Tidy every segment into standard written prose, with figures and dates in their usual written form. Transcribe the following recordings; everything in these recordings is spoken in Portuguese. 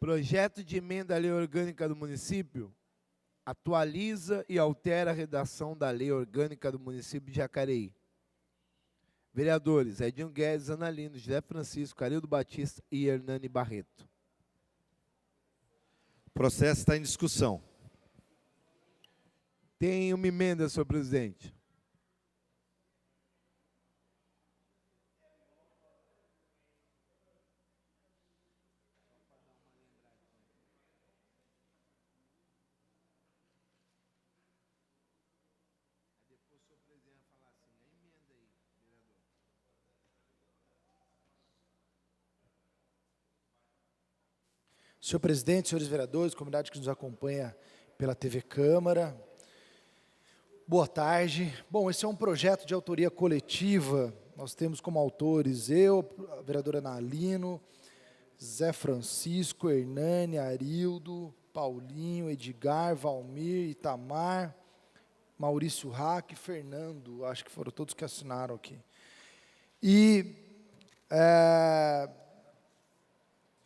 Projeto de emenda à lei orgânica do município atualiza e altera a redação da lei orgânica do município de Jacareí. Vereadores Edinho Guedes, Ana Lino, José Francisco, Carildo Batista e Hernani Barreto. O processo está em discussão. Tem uma emenda, senhor presidente. Senhor presidente, senhores vereadores, comunidade que nos acompanha pela TV Câmara, boa tarde. Bom, esse é um projeto de autoria coletiva. Nós temos como autores eu, a vereadora Ana Lino, Zé Francisco, Hernani, Arildo, Paulinho, Edgar, Valmir, Itamar, Maurício Hack e Fernando. Acho que foram todos que assinaram aqui. E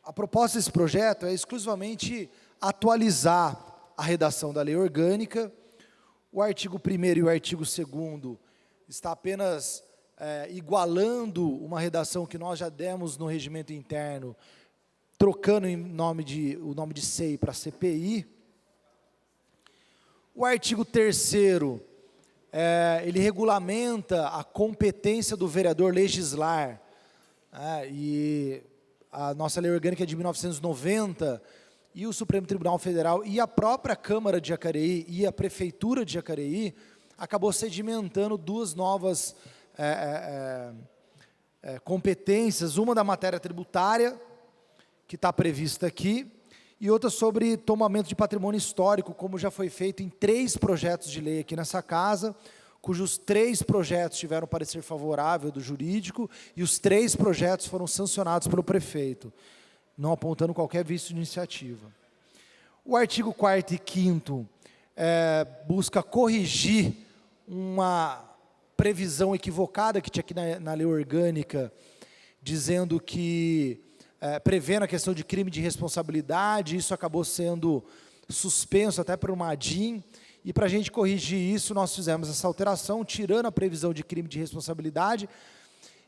a proposta desse projeto é exclusivamente atualizar a redação da lei orgânica. O artigo 1º e o artigo 2º está apenas igualando uma redação que nós já demos no regimento interno, trocando o nome de SEI para CPI. O artigo 3º, ele regulamenta a competência do vereador legislar, e a nossa lei orgânica é de 1990, e o Supremo Tribunal Federal e a própria Câmara de Jacareí e a Prefeitura de Jacareí acabou sedimentando duas novas competências, uma da matéria tributária, que está prevista aqui, e outra sobre tombamento de patrimônio histórico, como já foi feito em 3 projetos de lei aqui nessa casa, cujos 3 projetos tiveram parecer favorável do jurídico, e os 3 projetos foram sancionados pelo prefeito, não apontando qualquer vício de iniciativa. O artigo 4º e 5º busca corrigir uma previsão equivocada que tinha aqui na lei orgânica, dizendo que, prevendo a questão de crime de responsabilidade, isso acabou sendo suspenso até por uma ADIM, e para a gente corrigir isso, nós fizemos essa alteração, tirando a previsão de crime de responsabilidade,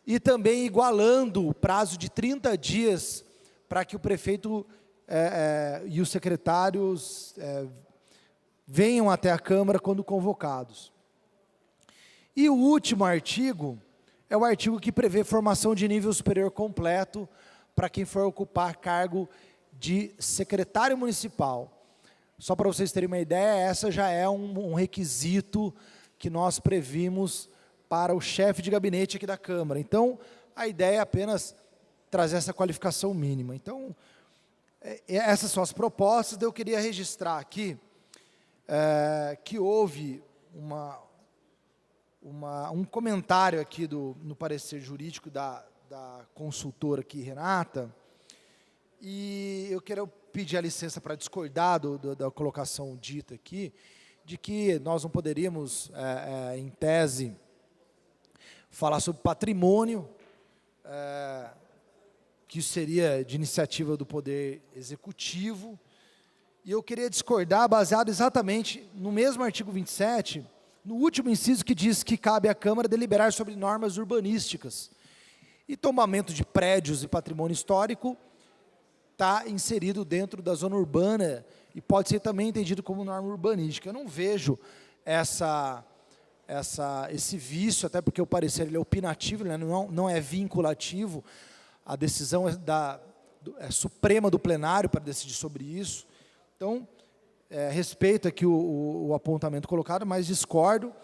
e também igualando o prazo de 30 dias para que o prefeito e os secretários venham até a Câmara quando convocados. E o último artigo é o artigo que prevê formação de nível superior completo para quem for ocupar cargo de secretário municipal. Só para vocês terem uma ideia, essa já é um requisito que nós previmos para o chefe de gabinete aqui da Câmara. Então, a ideia é apenas trazer essa qualificação mínima. Então, essas são as propostas. Eu queria registrar aqui que houve um comentário aqui no parecer jurídico da consultora aqui, Renata, e eu quero pedir a licença para discordar da colocação dita aqui, de que nós não poderíamos, em tese, falar sobre patrimônio, que isso seria de iniciativa do Poder Executivo, e eu queria discordar baseado exatamente no mesmo artigo 27, no último inciso que diz que cabe à Câmara deliberar sobre normas urbanísticas, e tombamento de prédios e patrimônio histórico está inserido dentro da zona urbana e pode ser também entendido como norma urbanística. Eu não vejo esse vício, até porque o parecer ele é opinativo, né, não é vinculativo, a decisão é suprema do plenário para decidir sobre isso. Então, respeito aqui o apontamento colocado, mas discordo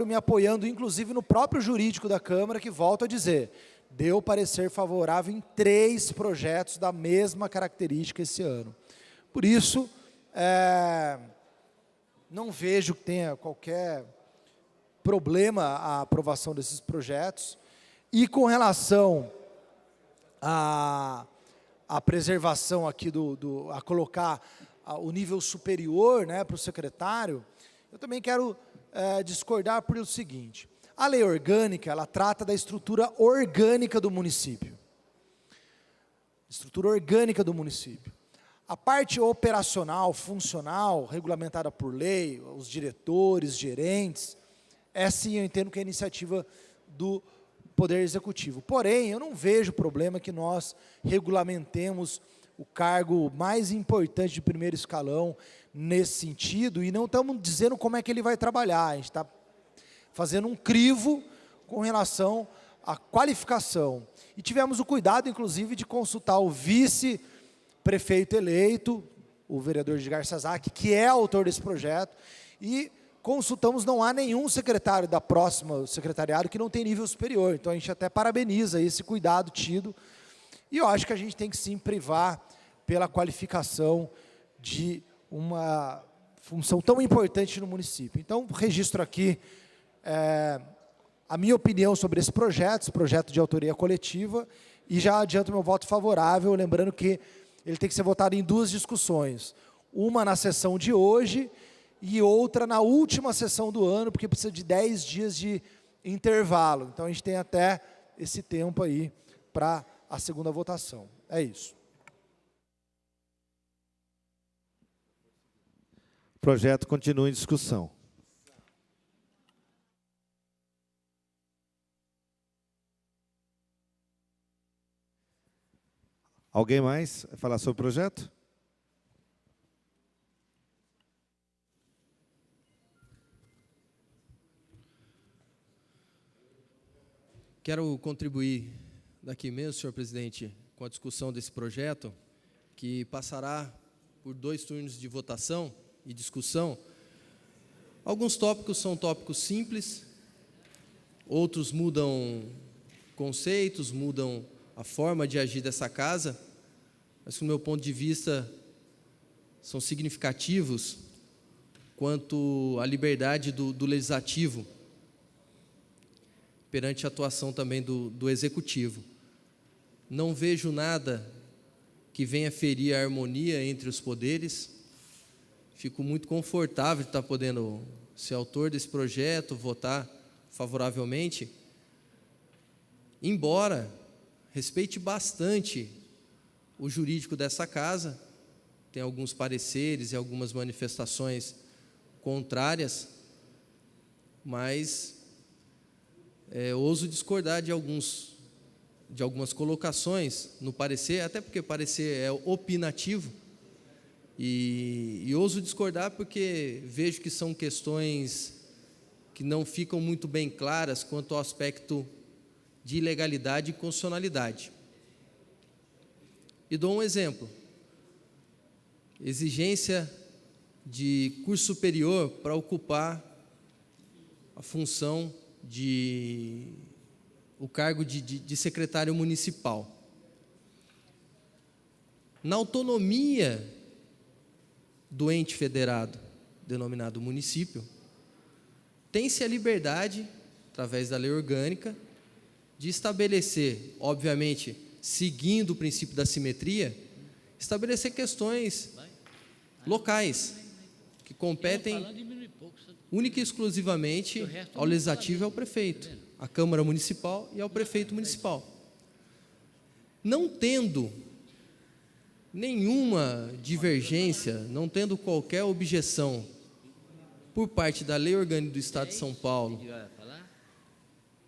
me apoiando, inclusive, no próprio jurídico da Câmara, que, volto a dizer, deu parecer favorável em 3 projetos da mesma característica esse ano. Por isso, não vejo que tenha qualquer problema a aprovação desses projetos. E com relação à preservação aqui, a colocar o nível superior, né, para o secretário, eu também quero discordar por o seguinte: a lei orgânica, ela trata da estrutura orgânica do município. estrutura orgânica do município. A parte operacional, funcional, regulamentada por lei, os diretores, gerentes, sim, eu entendo que é iniciativa do Poder Executivo. Porém, eu não vejo problema que nós regulamentemos o cargo mais importante de primeiro escalão nesse sentido, e não estamos dizendo como é que ele vai trabalhar, a gente está fazendo um crivo com relação à qualificação. E tivemos o cuidado, inclusive, de consultar o vice-prefeito eleito, o vereador Edgar Sazak, que é autor desse projeto, e consultamos, não há nenhum secretário da próxima secretariado que não tem nível superior, então a gente até parabeniza esse cuidado tido, e eu acho que a gente tem que sim privar pela qualificação de uma função tão importante no município. Então, registro aqui a minha opinião sobre esse projeto de autoria coletiva, e já adianto meu voto favorável, lembrando que ele tem que ser votado em 2 discussões, uma na sessão de hoje e outra na última sessão do ano, porque precisa de 10 dias de intervalo. Então, a gente tem até esse tempo aí para a segunda votação. É isso. O projeto continua em discussão. Alguém mais vai falar sobre o projeto? Quero contribuir daqui mesmo, senhor presidente, com a discussão desse projeto, que passará por 2 turnos de votação e discussão. Alguns tópicos são tópicos simples, outros mudam conceitos, mudam a forma de agir dessa casa, mas, do meu ponto de vista, são significativos quanto à liberdade do legislativo perante a atuação também do executivo. Não vejo nada que venha ferir a harmonia entre os poderes. Fico muito confortável de estar podendo ser autor desse projeto, votar favoravelmente, embora respeite bastante o jurídico dessa casa, tem alguns pareceres e algumas manifestações contrárias, mas ouso discordar de algumas colocações no parecer, até porque parecer é opinativo, e ouso discordar porque vejo que são questões que não ficam muito bem claras quanto ao aspecto de ilegalidade e constitucionalidade. E dou um exemplo: exigência de curso superior para ocupar a função o cargo de secretário municipal. Na autonomia do ente federado, denominado município, tem-se a liberdade, através da lei orgânica, de estabelecer, obviamente, seguindo o princípio da simetria, estabelecer questões locais, que competem única e exclusivamente ao legislativo e ao prefeito, à Câmara Municipal e ao prefeito municipal. Não tendo nenhuma divergência, não tendo qualquer objeção por parte da Lei Orgânica do Estado de São Paulo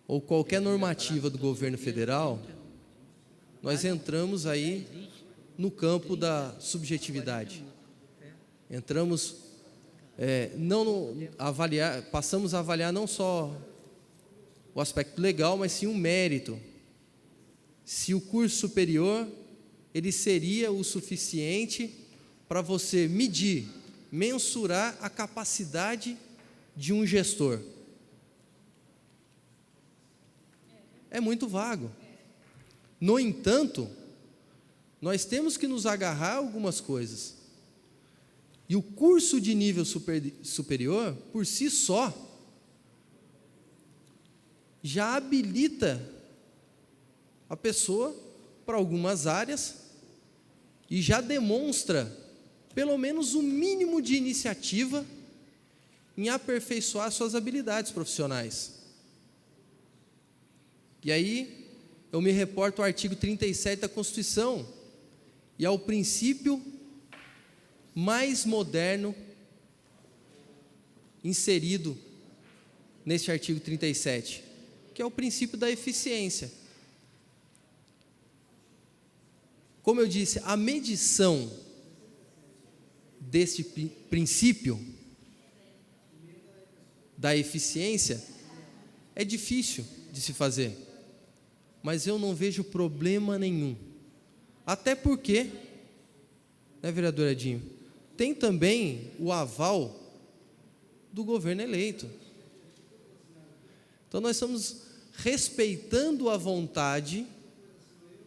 ou qualquer normativa do governo federal, nós entramos aí no campo da subjetividade. Entramos, passamos a avaliar não só o aspecto legal, mas sim o mérito. Se o curso superior, ele seria o suficiente para você medir, mensurar a capacidade de um gestor. É muito vago. No entanto, nós temos que nos agarrar a algumas coisas. E o curso de nível superior, por si só, já habilita a pessoa para algumas áreas e já demonstra pelo menos o mínimo de iniciativa em aperfeiçoar suas habilidades profissionais. E aí eu me reporto ao artigo 37 da Constituição, e ao princípio mais moderno inserido neste artigo 37, que é o princípio da eficiência. Como eu disse, a medição deste princípio da eficiência é difícil de se fazer, mas eu não vejo problema nenhum. Até porque, né, vereador Edinho, tem também o aval do governo eleito. Então nós estamos respeitando a vontade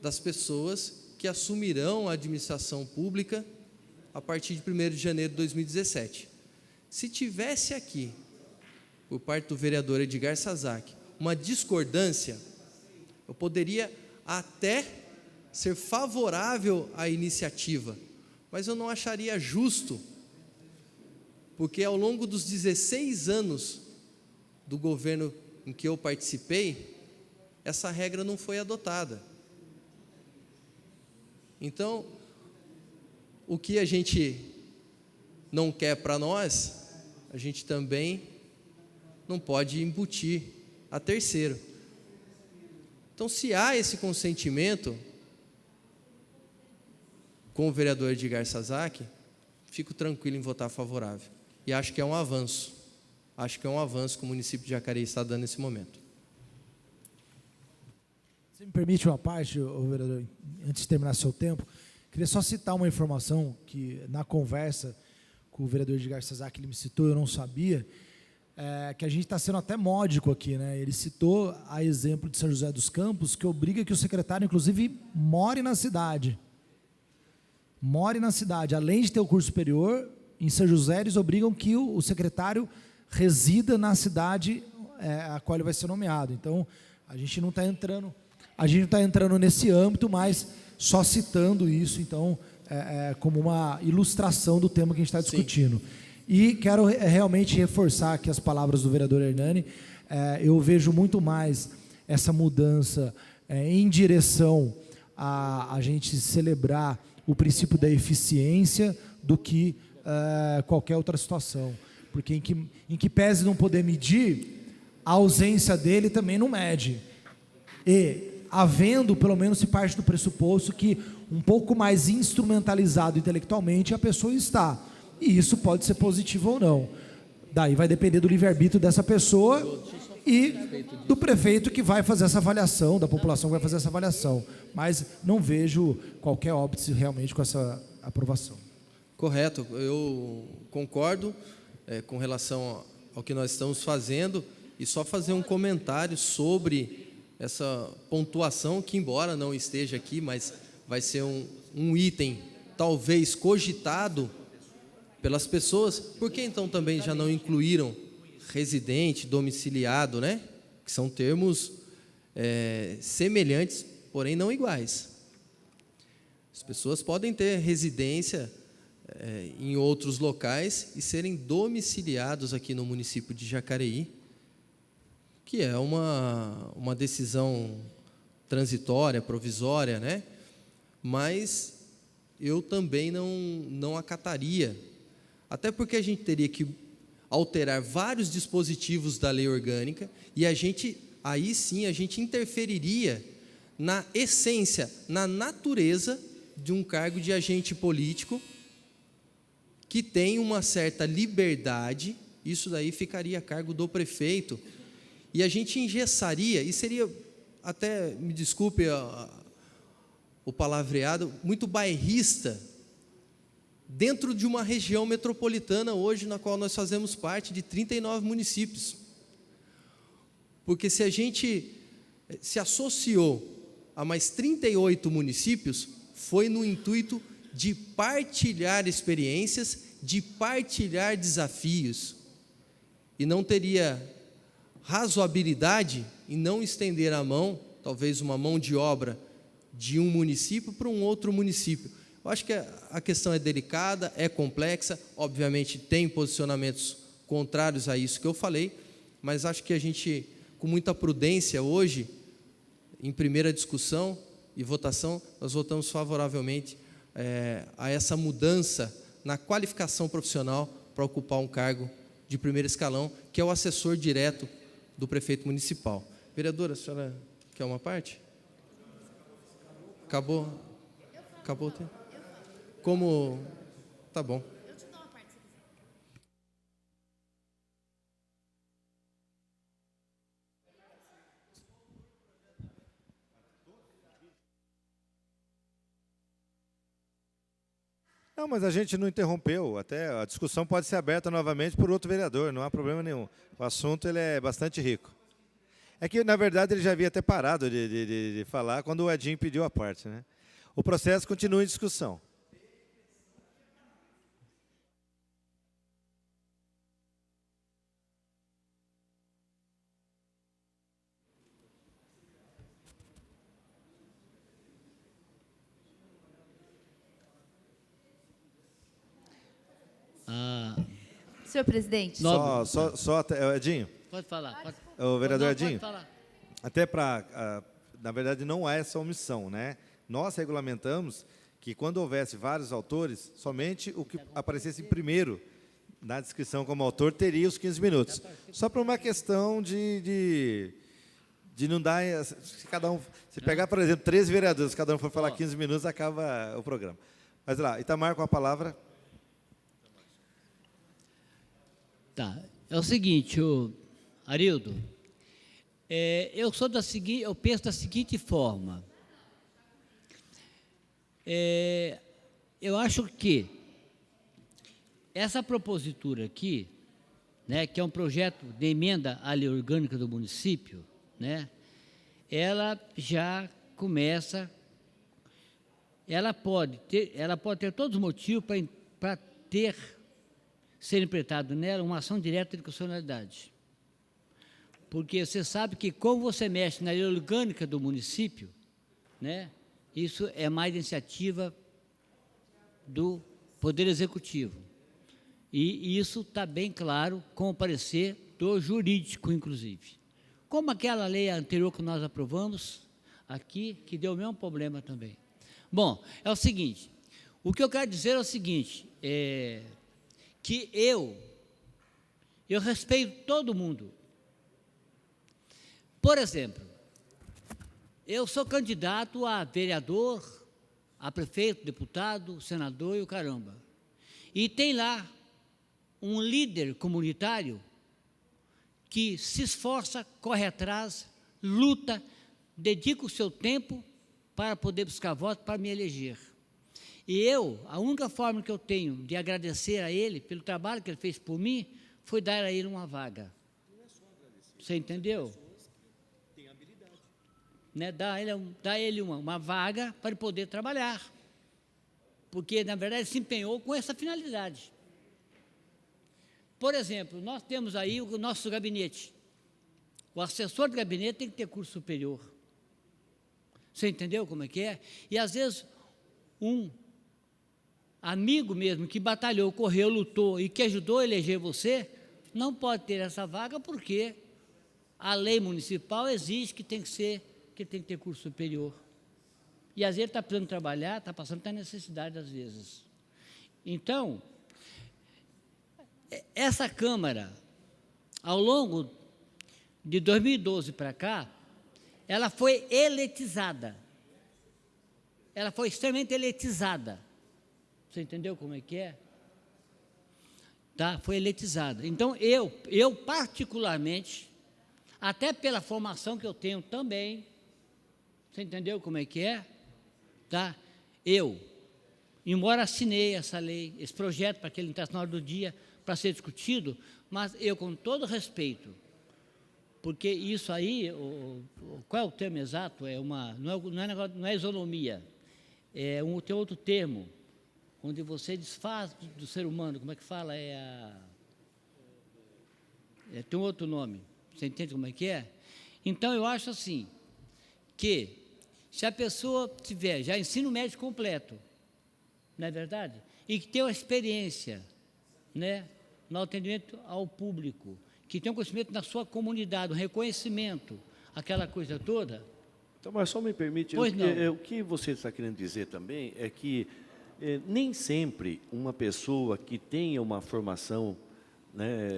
das pessoas que assumirão a administração pública a partir de 1º de janeiro de 2017. Se tivesse aqui, por parte do vereador Edgar Sazak, uma discordância, eu poderia até ser favorável à iniciativa, mas eu não acharia justo, porque ao longo dos 16 anos do governo em que eu participei, essa regra não foi adotada. Então, o que a gente não quer para nós, a gente também não pode embutir a terceiro. Então, se há esse consentimento com o vereador Edgar Sazak, fico tranquilo em votar favorável. E acho que é um avanço. Acho que é um avanço que o município de Jacareí está dando nesse momento. Você me permite uma parte, vereador, antes de terminar seu tempo? Queria só citar uma informação que, na conversa com o vereador Edgar Sazak, ele me citou, eu não sabia, que a gente está sendo até módico aqui, né? Ele citou a exemplo de São José dos Campos, que obriga que o secretário, inclusive, more na cidade. More na cidade. Além de ter o curso superior, em São José, eles obrigam que o secretário resida na cidade a qual ele vai ser nomeado. Então, a gente não está entrando nesse âmbito, mas só citando isso, então, como uma ilustração do tema que a gente está discutindo. Sim. E quero realmente reforçar aqui as palavras do vereador Hernani. Eu vejo muito mais essa mudança em direção a gente celebrar o princípio da eficiência do que qualquer outra situação. Porque em que pese não poder medir, a ausência dele também não mede. E havendo, pelo menos se parte do pressuposto que um pouco mais instrumentalizado intelectualmente a pessoa está. E isso pode ser positivo ou não. Daí vai depender do livre-arbítrio dessa pessoa e do prefeito que vai fazer essa avaliação, da população que vai fazer essa avaliação. Mas não vejo qualquer óbice realmente com essa aprovação. Correto, eu concordo com relação ao que nós estamos fazendo, e só fazer um comentário sobre essa pontuação, que embora não esteja aqui, mas vai ser um item talvez cogitado pelas pessoas. Por que então também já não incluíram residente, domiciliado, né? Que são termos semelhantes, porém não iguais. As pessoas podem ter residência em outros locais e serem domiciliados aqui no município de Jacareí, que é uma decisão transitória, provisória, né? Mas eu também não acataria, até porque a gente teria que alterar vários dispositivos da lei orgânica, e aí sim a gente interferiria na essência, na natureza de um cargo de agente político que tem uma certa liberdade. Isso daí ficaria a cargo do prefeito, e a gente engessaria, e seria, até, me desculpe o palavreado, muito bairrista, dentro de uma região metropolitana hoje, na qual nós fazemos parte de 39 municípios. Porque se a gente se associou a mais 38 municípios, foi no intuito de partilhar experiências, de partilhar desafios, e não teria razoabilidade em não estender a mão, talvez uma mão de obra de um município para um outro município. Eu acho que a questão é delicada, é complexa, obviamente tem posicionamentos contrários a isso que eu falei, mas acho que a gente, com muita prudência hoje, em primeira discussão e votação, nós votamos favoravelmente a essa mudança na qualificação profissional para ocupar um cargo de primeiro escalão, que é o assessor direto do prefeito municipal. Vereadora, a senhora quer uma parte? Acabou? Acabou o tempo? Como... Tá bom. Não, mas a gente não interrompeu. Até a discussão pode ser aberta novamente por outro vereador, não há problema nenhum. O assunto ele é bastante rico. É que, na verdade, ele já havia até parado de falar quando o Edinho pediu a parte, né? O processo continua em discussão. Senhor presidente. Edinho. Pode falar. Pode, O vereador não, Edinho. pode falar. Até para, na verdade, não há essa omissão, né? Nós regulamentamos que quando houvesse vários autores, somente o que aparecesse primeiro na descrição como autor teria os 15 minutos. Só por uma questão de não dar... Se pegar, por exemplo, 13 vereadores, cada um for falar 15 minutos, acaba o programa. Mas lá, Itamar com a palavra. Tá. É o seguinte, Arildo, eu penso da seguinte forma. Eu acho que essa propositura aqui, né, que é um projeto de emenda à lei orgânica do município, né, ela já começa, ela pode ter todos os motivos para ser empretado nela uma ação direta de constitucionalidade. Porque você sabe que, como você mexe na lei orgânica do município, né, isso é mais iniciativa do Poder Executivo. E isso está bem claro com o parecer do jurídico, inclusive. Como aquela lei anterior que nós aprovamos aqui, que deu o mesmo problema também. Bom, é o seguinte, o que eu quero dizer é o seguinte, que eu respeito todo mundo. Por exemplo, eu sou candidato a vereador, a prefeito, deputado, senador e o caramba. E tem lá um líder comunitário que se esforça, corre atrás, luta, dedica o seu tempo para poder buscar voto para me eleger. E a única forma que eu tenho de agradecer a ele pelo trabalho que ele fez por mim foi dar a ele uma vaga. Você entendeu? Tem habilidade. Né? Dar a ele uma vaga para ele poder trabalhar. Porque, na verdade, ele se empenhou com essa finalidade. Por exemplo, nós temos aí o nosso gabinete. O assessor do gabinete tem que ter curso superior. Você entendeu como é que é? E, às vezes, um amigo mesmo que batalhou, correu, lutou e que ajudou a eleger você, não pode ter essa vaga porque a lei municipal exige que tem que ter curso superior. E às vezes ele está precisando trabalhar, está passando até necessidade às vezes. Então, essa Câmara, ao longo de 2012 para cá, ela foi eletizada. Ela foi extremamente eletizada. Você entendeu como é que é? Tá? Foi eletizada. Então, eu particularmente, até pela formação que eu tenho também, você entendeu como é que é? Tá? Embora assinei essa lei, esse projeto para que ele entrasse na hora do dia para ser discutido, mas eu, com todo respeito, porque isso aí, qual é o termo exato? Não é isonomia, tem outro termo, onde você desfaz do ser humano, como é que fala? Tem um outro nome, você entende como é que é? Então, eu acho assim, que se a pessoa tiver já ensino médio completo, não é verdade? E que tem uma experiência, né, no atendimento ao público, que tem um conhecimento na sua comunidade, um reconhecimento, aquela coisa toda. Então, mas só me permite, Pois não. o que você está querendo dizer também é que Nem sempre uma pessoa que tenha uma formação, né,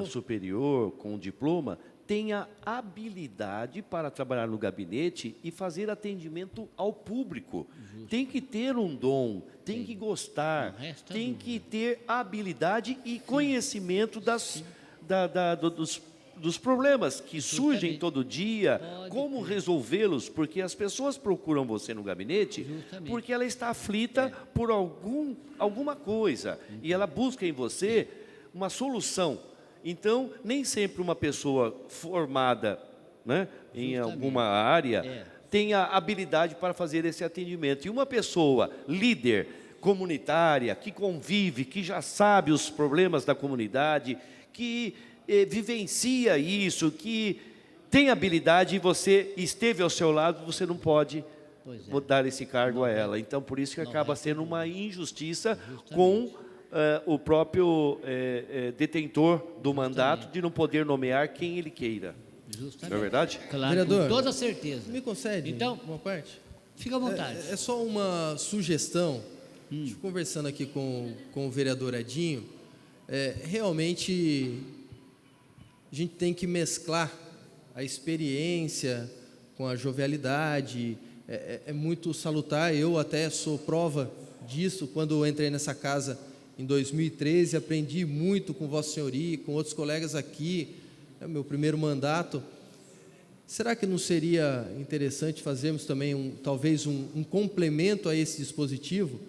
superior, com diploma, tenha habilidade para trabalhar no gabinete e fazer atendimento ao público. Justo. Tem que ter um dom, tem que gostar, tem que ter habilidade e conhecimento dos problemas que surgem todo dia, como resolvê-los, porque as pessoas procuram você no gabinete porque ela está aflita por alguma coisa e ela busca em você uma solução. Então, nem sempre uma pessoa formada, né, em alguma área tem a habilidade para fazer esse atendimento. E uma pessoa líder, comunitária, que convive, que já sabe os problemas da comunidade, que vivencia isso, que tem habilidade e você esteve ao seu lado, você não pode dar esse cargo a ela. Então, por isso que acaba sendo uma injustiça com o próprio detentor do mandato de não poder nomear quem ele queira. Justamente. Não é verdade? Claro, Vereador, com toda certeza. Me concede então, uma parte? Fica à vontade. É só uma sugestão. Conversando aqui com o vereador Edinho, realmente a gente tem que mesclar a experiência com a jovialidade. É muito salutar. Eu até sou prova disso. Quando eu entrei nessa casa em 2013, aprendi muito com Vossa Senhoria, com outros colegas aqui, meu primeiro mandato. Será que não seria interessante fazermos também talvez um complemento a esse dispositivo,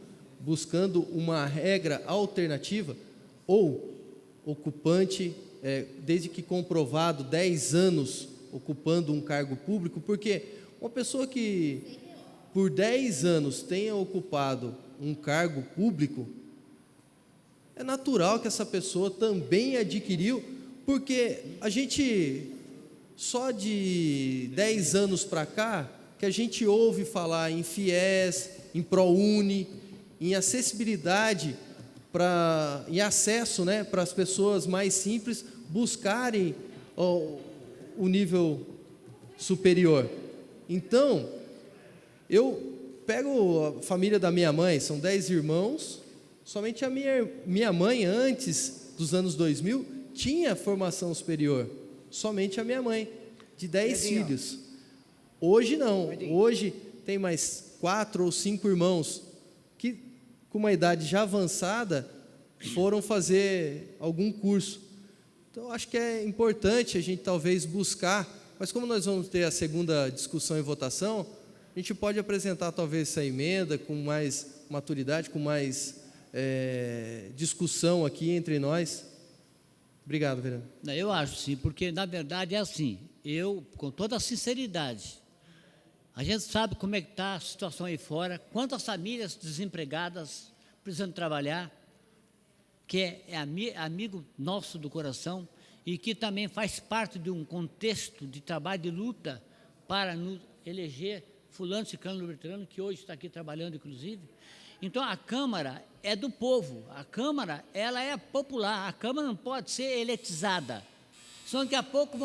buscando uma regra alternativa, ou ocupante, desde que comprovado 10 anos ocupando um cargo público, porque uma pessoa que por 10 anos tenha ocupado um cargo público, é natural que essa pessoa também adquiriu, porque a gente, só de 10 anos para cá, que a gente ouve falar em FIES, em ProUni, em acessibilidade, em acesso, né, para as pessoas mais simples buscarem o nível superior. Então, eu pego a família da minha mãe, são 10 irmãos, somente a minha mãe, antes dos anos 2000, tinha formação superior. Somente a minha mãe, de 10 filhos. Hoje não. Hoje tem mais 4 ou 5 irmãos que, com uma idade já avançada, foram fazer algum curso. Então, acho que é importante a gente talvez buscar, mas como nós vamos ter a segunda discussão e votação, a gente pode apresentar talvez essa emenda com mais maturidade, com mais discussão aqui entre nós. Obrigado, vereador. Eu acho sim, porque na verdade é assim, eu, com toda a sinceridade, a gente sabe como é que está a situação aí fora, quantas famílias desempregadas precisando trabalhar, que é amigo nosso do coração e que também faz parte de um contexto de trabalho de luta para nos eleger fulano, ciclano, beltrano, que hoje está aqui trabalhando, inclusive. Então, a Câmara é do povo, a Câmara ela é popular, a Câmara não pode ser eletizada. Senão, daqui a pouco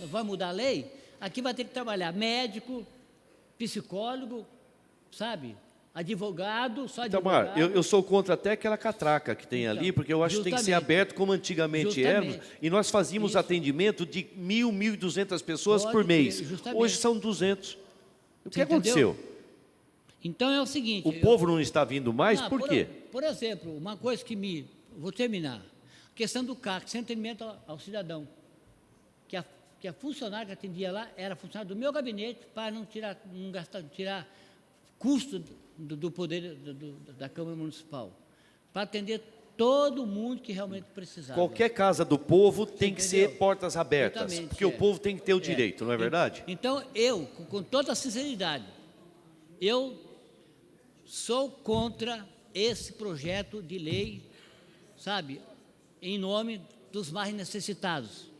vai mudar a lei, aqui vai ter que trabalhar médico, psicólogo, sabe, advogado, só advogado. Itamar, eu sou contra até aquela catraca que tem ali, porque eu acho que tem que ser aberto como antigamente era, e nós fazíamos atendimento de 1.000, 1.200 pessoas por mês. Hoje são 200. O que aconteceu? Então é o seguinte... O povo não está vindo mais, por quê? Por exemplo, uma coisa que vou terminar. A questão do CAC, Centro de Atendimento ao Cidadão. Que a funcionária que atendia lá era funcionária do meu gabinete para não tirar custo do poder da Câmara Municipal. Para atender todo mundo que realmente precisava. Qualquer casa do povo tem que ser portas abertas, porque o povo tem que ter o direito, não é verdade? Então, eu, com toda a sinceridade, eu sou contra esse projeto de lei, sabe, em nome dos mais necessitados.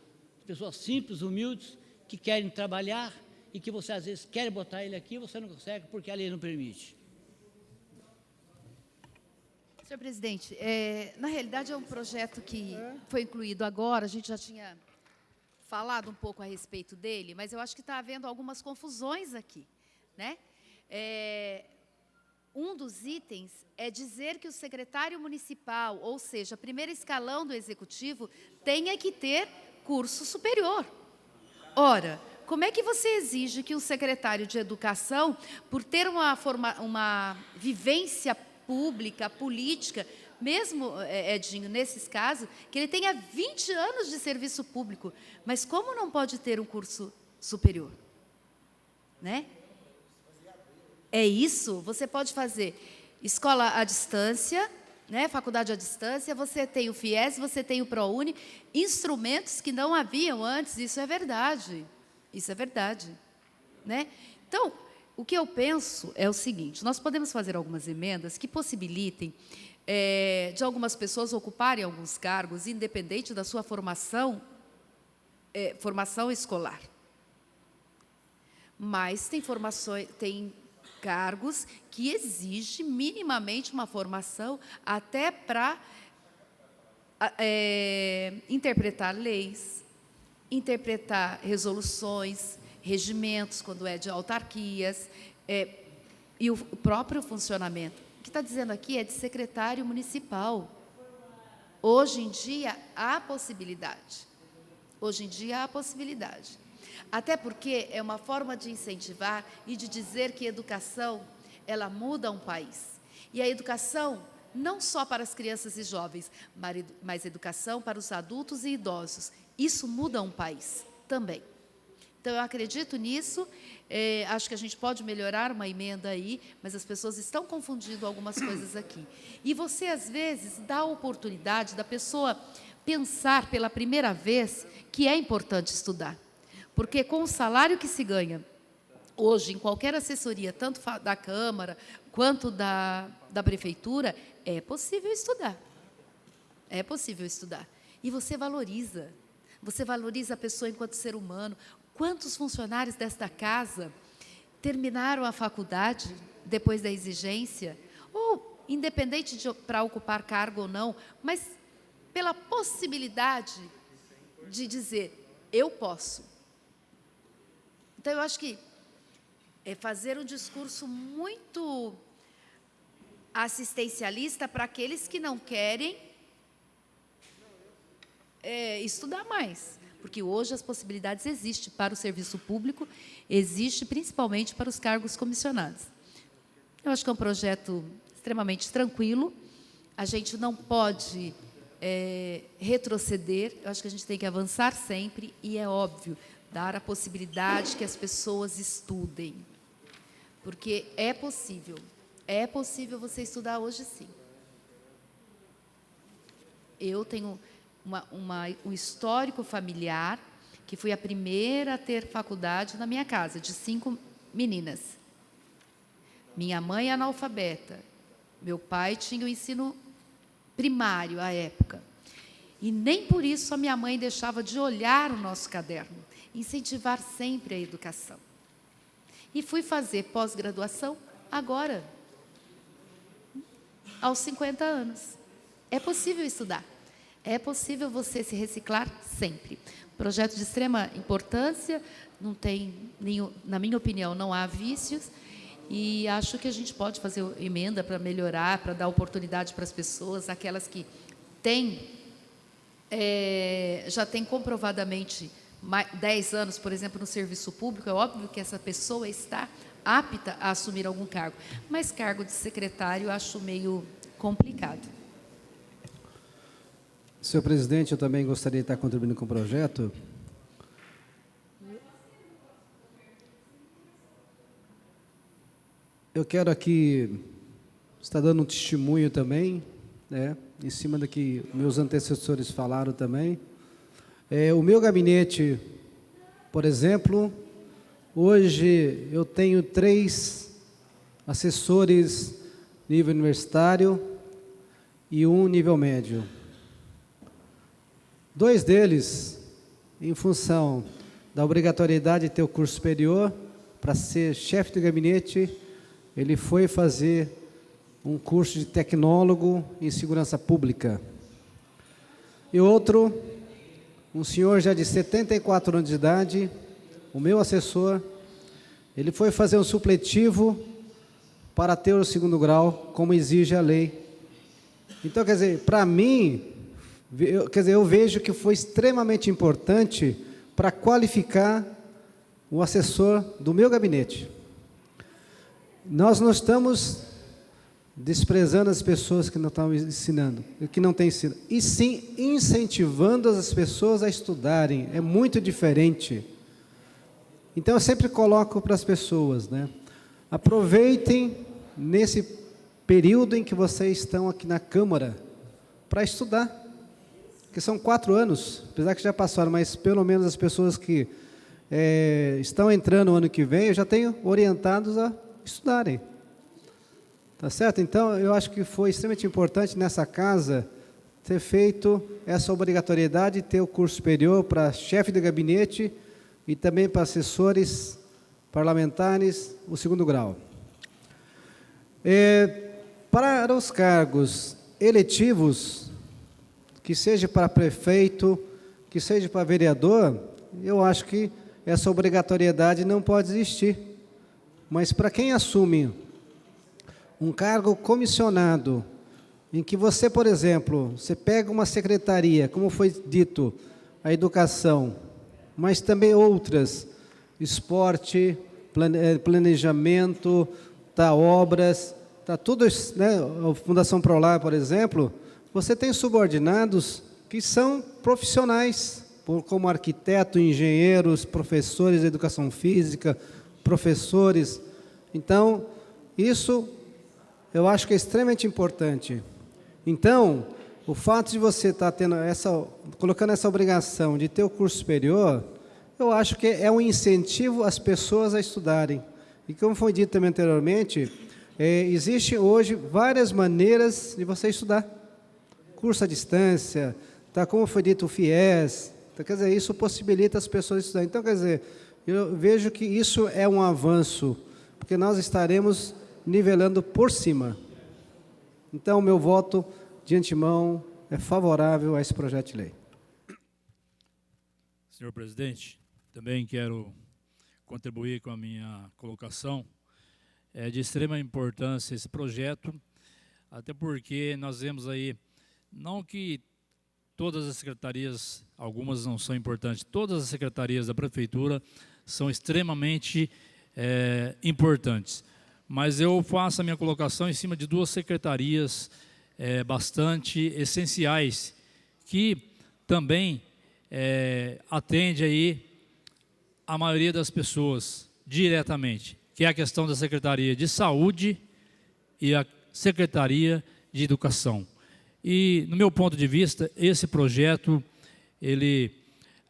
Pessoas simples, humildes, que querem trabalhar e que você, às vezes, quer botar ele aqui e você não consegue porque a lei não permite. Senhor presidente, na realidade é um projeto que foi incluído agora, a gente já tinha falado um pouco a respeito dele, mas eu acho que está havendo algumas confusões aqui, né? um dos itens é dizer que o secretário municipal, ou seja, primeiro escalão do executivo, tenha que ter curso superior. Ora, como é que você exige que o secretário de Educação, por ter uma vivência pública, política, mesmo, Edinho, nesses casos, que ele tenha 20 anos de serviço público, mas como não pode ter um curso superior? Né? É isso, você pode fazer escola à distância, né, faculdade à distância, você tem o FIES, você tem o ProUni, instrumentos que não haviam antes, isso é verdade. Isso é verdade. Né? Então, o que eu penso é o seguinte, nós podemos fazer algumas emendas que possibilitem de algumas pessoas ocuparem alguns cargos, independente da sua formação escolar. Mas tem cargos que exigem minimamente uma formação até para interpretar leis, interpretar resoluções, regimentos, quando é de autarquias, e o próprio funcionamento. O que está dizendo aqui é de secretário municipal. Hoje em dia, há possibilidade. Hoje em dia, há possibilidade. Até porque é uma forma de incentivar e de dizer que a educação, ela muda um país. E a educação, não só para as crianças e jovens, mas educação para os adultos e idosos. Isso muda um país também. Então, eu acredito nisso, acho que a gente pode melhorar uma emenda aí, mas as pessoas estão confundindo algumas coisas aqui. E você, às vezes, dá a oportunidade da pessoa pensar pela primeira vez que é importante estudar. Porque com o salário que se ganha hoje em qualquer assessoria, tanto da Câmara quanto da Prefeitura, é possível estudar. É possível estudar. E você valoriza. Você valoriza a pessoa enquanto ser humano. Quantos funcionários desta casa terminaram a faculdade depois da exigência? Ou, independente para ocupar cargo ou não, mas pela possibilidade de dizer, eu posso. Então, eu acho que é fazer um discurso muito assistencialista para aqueles que não querem estudar mais. Porque hoje as possibilidades existem para o serviço público, existe principalmente para os cargos comissionados. Eu acho que é um projeto extremamente tranquilo, a gente não pode retroceder, eu acho que a gente tem que avançar sempre, e é óbvio, dar a possibilidade que as pessoas estudem. Porque é possível você estudar hoje, sim. Eu tenho um histórico familiar, que fui a primeira a ter faculdade na minha casa, de 5 meninas. Minha mãe é analfabeta, meu pai tinha o ensino primário à época. E nem por isso a minha mãe deixava de olhar o nosso caderno, incentivar sempre a educação. E fui fazer pós-graduação agora, aos 50 anos. É possível estudar. É possível você se reciclar sempre. Projeto de extrema importância, não tem nenhum, na minha opinião, não há vícios, e acho que a gente pode fazer emenda para melhorar, para dar oportunidade para as pessoas, aquelas que já têm comprovadamente 10 anos, por exemplo, no serviço público, é óbvio que essa pessoa está apta a assumir algum cargo, mas cargo de secretário eu acho meio complicado. Senhor presidente, eu também gostaria de estar contribuindo com o projeto. Eu quero aqui estar dando um testemunho também, né, em cima do que meus antecessores falaram também. O meu gabinete, por exemplo, hoje eu tenho 3 assessores nível universitário e 1 nível médio. 2 deles, em função da obrigatoriedade de ter o curso superior, para ser chefe de gabinete, ele foi fazer um curso de tecnólogo em segurança pública. E outro, um senhor já de 74 anos de idade, o meu assessor, ele foi fazer um supletivo para ter o segundo grau, como exige a lei. Então, quer dizer, para mim, eu vejo que foi extremamente importante para qualificar o assessor do meu gabinete. Nós não estamos desprezando as pessoas que não estão ensinando, que não têm ensino, e sim incentivando as pessoas a estudarem. É muito diferente. Então, eu sempre coloco para as pessoas, né? Aproveitem nesse período em que vocês estão aqui na Câmara para estudar, que são 4 anos, apesar que já passaram, mas pelo menos as pessoas que estão entrando no ano que vem, eu já tenho orientados a estudarem. Tá certo? Então, eu acho que foi extremamente importante nessa casa ter feito essa obrigatoriedade de ter o curso superior para chefe de gabinete e também para assessores parlamentares, o segundo grau. Para os cargos eletivos, que seja para prefeito, que seja para vereador, eu acho que essa obrigatoriedade não pode existir. Mas para quem assume um cargo comissionado, em que você, por exemplo, você pega uma secretaria, como foi dito, a educação, mas também outras, esporte, planejamento, obras, tudo, né, a Fundação Prolar, por exemplo, você tem subordinados que são profissionais, como arquiteto, engenheiros, professores de educação física, professores. Então, isso eu acho que é extremamente importante. Então, o fato de você estar colocando essa obrigação de ter o curso superior, eu acho que é um incentivo às pessoas a estudarem. E como foi dito também anteriormente, existem hoje várias maneiras de você estudar. Curso à distância, como foi dito o FIES, quer dizer, isso possibilita as pessoas estudarem. Então, quer dizer, eu vejo que isso é um avanço, porque nós estaremos nivelando por cima. Então, o meu voto, de antemão, é favorável a esse projeto de lei. Senhor presidente, também quero contribuir com a minha colocação. É de extrema importância esse projeto, até porque nós vemos aí, não que todas as secretarias, algumas não são importantes, todas as secretarias da prefeitura são extremamente importantes. Mas eu faço a minha colocação em cima de 2 secretarias bastante essenciais, que também atende aí a maioria das pessoas diretamente, que é a questão da Secretaria de Saúde e a Secretaria de Educação. E, no meu ponto de vista, esse projeto, ele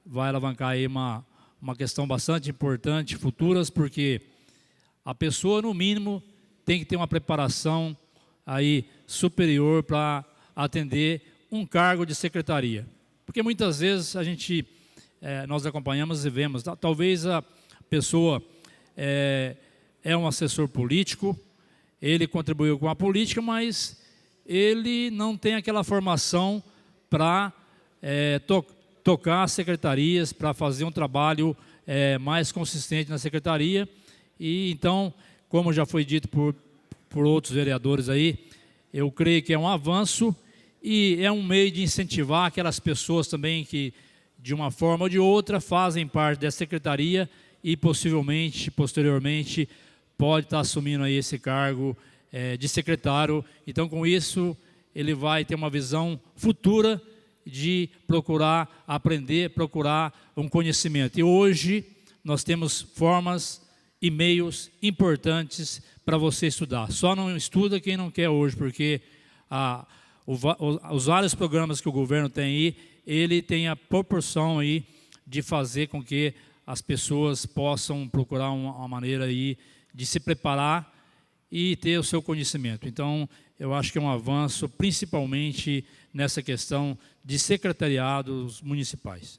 vai alavancar aí uma questão bastante importante, futuras, porque a pessoa, no mínimo, tem que ter uma preparação aí superior para atender um cargo de secretaria. Porque muitas vezes nós acompanhamos e vemos, talvez a pessoa é um assessor político, ele contribuiu com a política, mas ele não tem aquela formação para tocar secretarias, para fazer um trabalho mais consistente na secretaria. E então, como já foi dito por outros vereadores aí, eu creio que é um avanço e é um meio de incentivar aquelas pessoas também que, de uma forma ou de outra, fazem parte dessa secretaria e possivelmente, posteriormente, pode estar assumindo aí esse cargo de secretário. Então, com isso, ele vai ter uma visão futura de procurar aprender, procurar um conhecimento. E hoje, nós temos formas e meios importantes para você estudar. Só não estuda quem não quer hoje, porque os vários programas que o governo tem aí, ele tem a proporção aí de fazer com que as pessoas possam procurar uma maneira aí de se preparar e ter o seu conhecimento. Então, eu acho que é um avanço, principalmente nessa questão de secretariados municipais.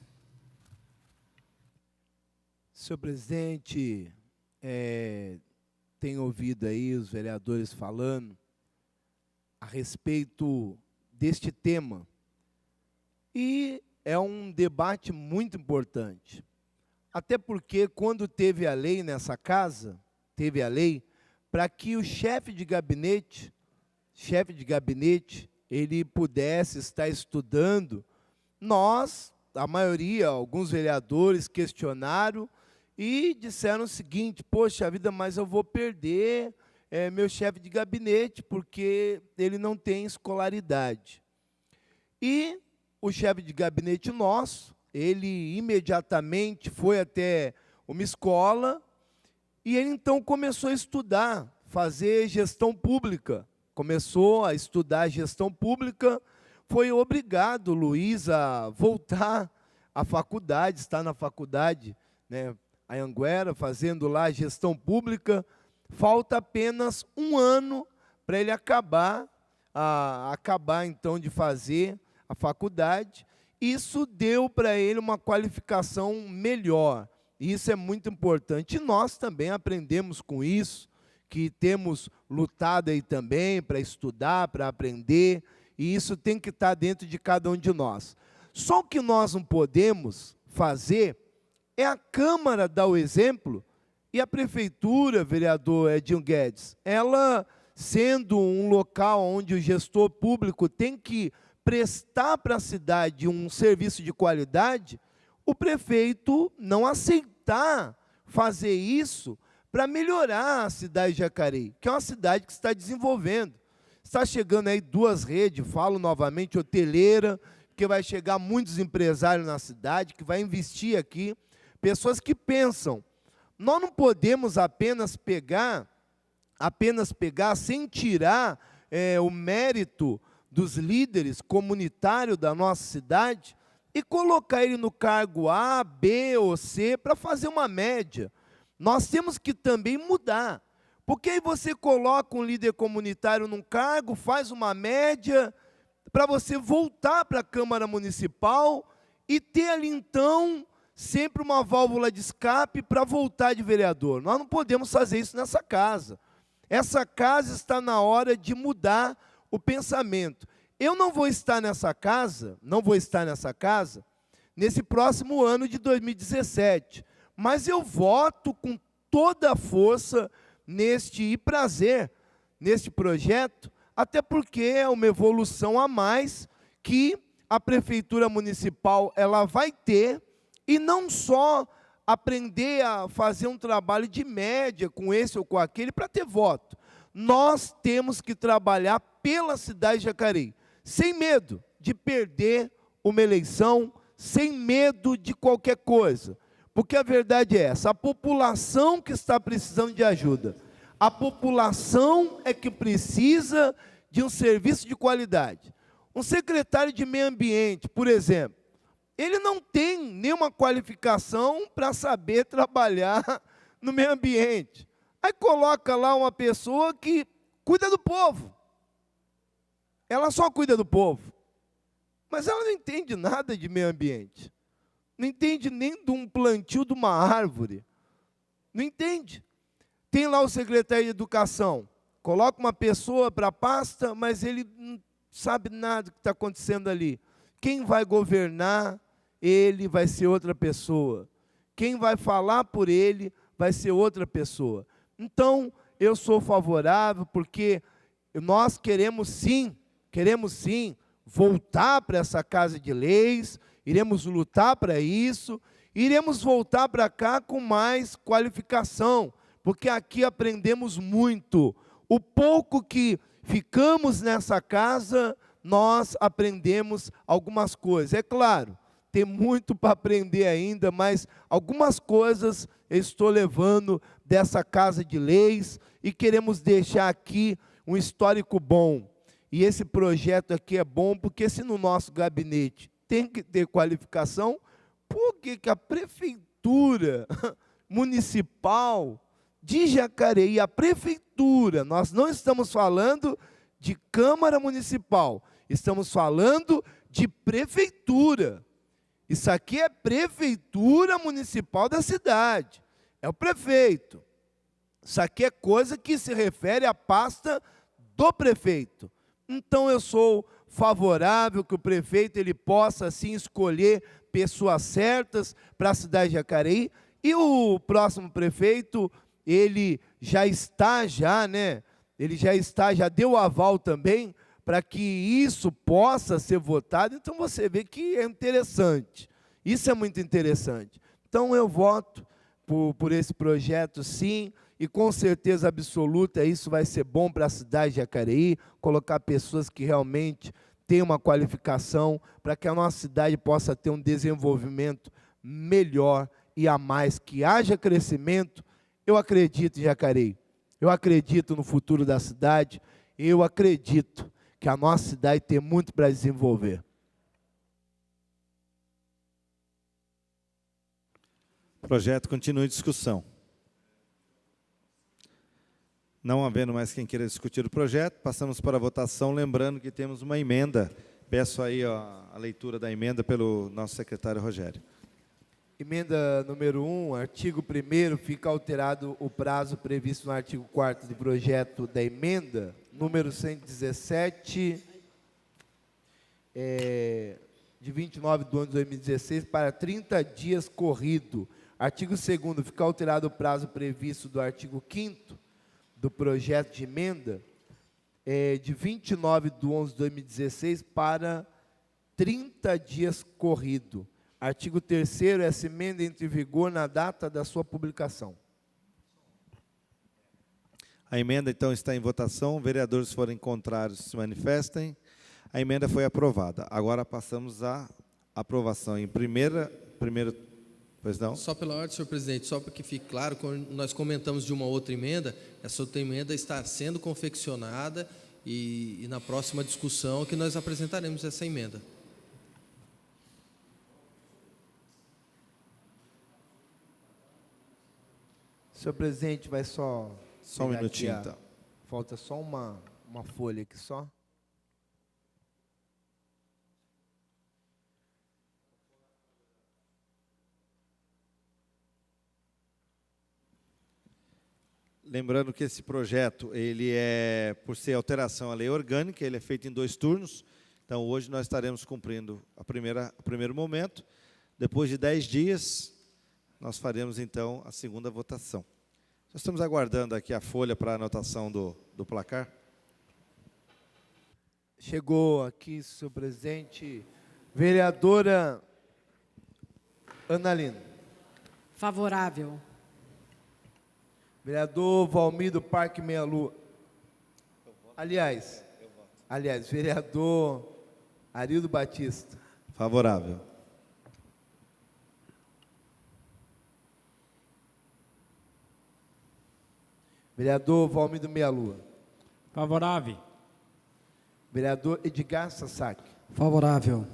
Senhor presidente, tenho ouvido aí os vereadores falando a respeito deste tema. E é um debate muito importante. Até porque, quando teve a lei nessa casa, teve a lei para que o chefe de gabinete, ele pudesse estar estudando. Nós, a maioria, alguns vereadores questionaram e disseram o seguinte: poxa vida, mas eu vou perder meu chefe de gabinete, porque ele não tem escolaridade. E o chefe de gabinete nosso, ele imediatamente foi até uma escola, e ele então começou a estudar, fazer gestão pública. Começou a estudar gestão pública, foi obrigado, Luiz, a voltar à faculdade, está na faculdade, né, a Anhanguera, fazendo lá gestão pública. Falta apenas 1 ano para ele acabar então de fazer a faculdade. Isso deu para ele uma qualificação melhor. Isso é muito importante. E nós também aprendemos com isso, que temos lutado aí também para estudar, para aprender, e isso tem que estar dentro de cada um de nós. Só o que nós não podemos fazer é a Câmara dar o exemplo, e a Prefeitura, vereador Edinho Guedes, ela, sendo um local onde o gestor público tem que prestar para a cidade um serviço de qualidade, o prefeito não aceitar fazer isso para melhorar a cidade de Jacareí, que é uma cidade que está desenvolvendo. Está chegando aí 2 redes, falo novamente, hoteleira, que vai chegar muitos empresários na cidade, que vai investir aqui, pessoas que pensam. Nós não podemos apenas pegar sem tirar o mérito dos líderes comunitários da nossa cidade e colocar ele no cargo A, B ou C para fazer uma média. Nós temos que também mudar, porque aí você coloca um líder comunitário num cargo, faz uma média, para você voltar para a Câmara Municipal e ter ali, então, sempre uma válvula de escape para voltar de vereador. Nós não podemos fazer isso nessa casa. Essa casa está na hora de mudar o pensamento. Eu não vou estar nessa casa, nesse próximo ano de 2017, mas eu voto com toda a força neste projeto, até porque é uma evolução a mais que a Prefeitura Municipal ela vai ter, e não só aprender a fazer um trabalho de média com esse ou com aquele para ter voto. Nós temos que trabalhar pela cidade de Jacareí, sem medo de perder uma eleição, sem medo de qualquer coisa. Porque a verdade é essa, a população que está precisando de ajuda, a população é que precisa de um serviço de qualidade. Um secretário de meio ambiente, por exemplo, ele não tem nenhuma qualificação para saber trabalhar no meio ambiente. Aí coloca lá uma pessoa que cuida do povo. Ela só cuida do povo. Mas ela não entende nada de meio ambiente. Não entende nem de um plantio de uma árvore. Não entende. Tem lá o secretário de Educação. Coloca uma pessoa para a pasta, mas ele não sabe nada do que está acontecendo ali. Quem vai governar ele vai ser outra pessoa. Quem vai falar por ele vai ser outra pessoa. Então, eu sou favorável, porque nós queremos sim voltar para essa Casa de Leis, iremos lutar para isso, iremos voltar para cá com mais qualificação, porque aqui aprendemos muito. O pouco que ficamos nessa casa, nós aprendemos algumas coisas. É claro, tem muito para aprender ainda, mas algumas coisas eu estou levando dessa Casa de Leis e queremos deixar aqui um histórico bom. E esse projeto aqui é bom, porque se no nosso gabinete tem que ter qualificação, por que a Prefeitura Municipal de Jacareí, a Prefeitura, nós não estamos falando de Câmara Municipal, estamos falando de Prefeitura. Isso aqui é Prefeitura Municipal da cidade, é o prefeito. Isso aqui é coisa que se refere à pasta do prefeito. Então, eu sou favorável que o prefeito ele possa, assim, escolher pessoas certas para a cidade de Jacareí, e o próximo prefeito, ele já está, né? Ele já deu o aval também para que isso possa ser votado. Então, você vê que é interessante. Isso é muito interessante. Então, eu voto por esse projeto, sim, e com certeza absoluta isso vai ser bom para a cidade de Jacareí, colocar pessoas que realmente têm uma qualificação para que a nossa cidade possa ter um desenvolvimento melhor e a mais, que haja crescimento. Eu acredito em Jacareí, eu acredito no futuro da cidade, eu acredito que a nossa cidade tem muito para desenvolver. O projeto continua em discussão. Não havendo mais quem queira discutir o projeto, passamos para a votação, lembrando que temos uma emenda. Peço aí a leitura da emenda pelo nosso secretário Rogério. Emenda número 1, artigo 1º, fica alterado o prazo previsto no artigo 4º do projeto da emenda, número 117, de 29/11/2016, para 30 dias corrido. Artigo 2º, fica alterado o prazo previsto do artigo 5º do projeto de emenda, de 29/11/2016 para 30 dias corrido. Artigo 3º, essa emenda entra em vigor na data da sua publicação. A emenda, então, está em votação. Vereadores que forem contrários se manifestem. A emenda foi aprovada. Agora passamos à aprovação em primeiro. Pois não? Só pela ordem, senhor presidente, só para que fique claro, quando nós comentamos de uma outra emenda, essa outra emenda está sendo confeccionada e na próxima discussão que nós apresentaremos essa emenda. Senhor presidente, vai só um minutinho, aqui então. Falta só uma folha aqui só. Lembrando que esse projeto, ele por ser alteração à lei orgânica, ele é feito em 2 turnos. Então, hoje nós estaremos cumprindo o primeiro momento. Depois de 10 dias, nós faremos, então, a segunda votação. Nós estamos aguardando aqui a folha para a anotação do placar. Chegou aqui, senhor presidente, vereadora Analina. Favorável. Vereador Valmir do Parque Meia Lua. Aliás, vereador Arildo Batista. Favorável. Vereador Valmir do Meia Lua. Favorável. Vereador Edgar Sasaki. Favorável.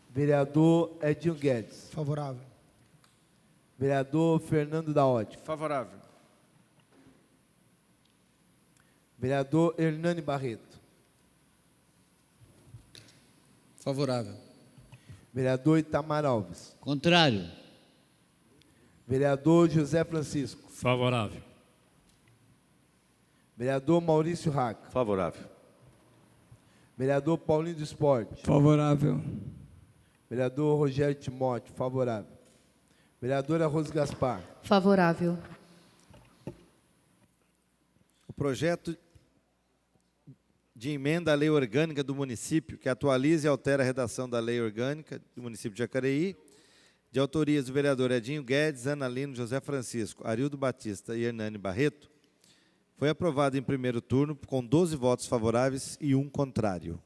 Vereador Edinho Guedes. Favorável. Vereador Fernando da Ótica. Favorável. Vereador Hernani Barreto. Favorável. Vereador Itamar Alves. Contrário. Vereador José Francisco. Favorável. Vereador Maurício Raca. Favorável. Vereador Paulinho do Esporte. Favorável. Vereador Rogério Timóteo. Favorável. Vereadora Rose Gaspar. Favorável. O projeto de emenda à lei orgânica do município, que atualiza e altera a redação da lei orgânica do município de Jacareí, de autorias do vereador Edinho Guedes, Analino, José Francisco, Arildo Batista e Hernani Barreto, foi aprovado em primeiro turno com 12 votos favoráveis e 1 contrário.